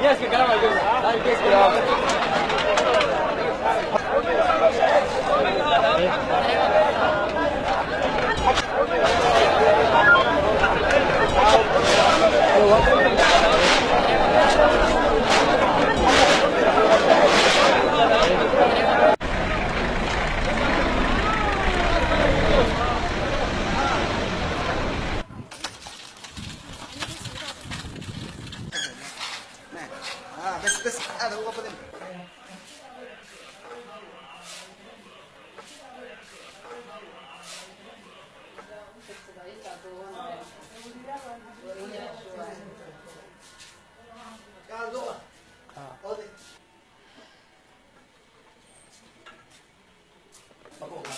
Yes, que caramba, بس هذا هو ابو ذنب. قال دوره خذي ابوها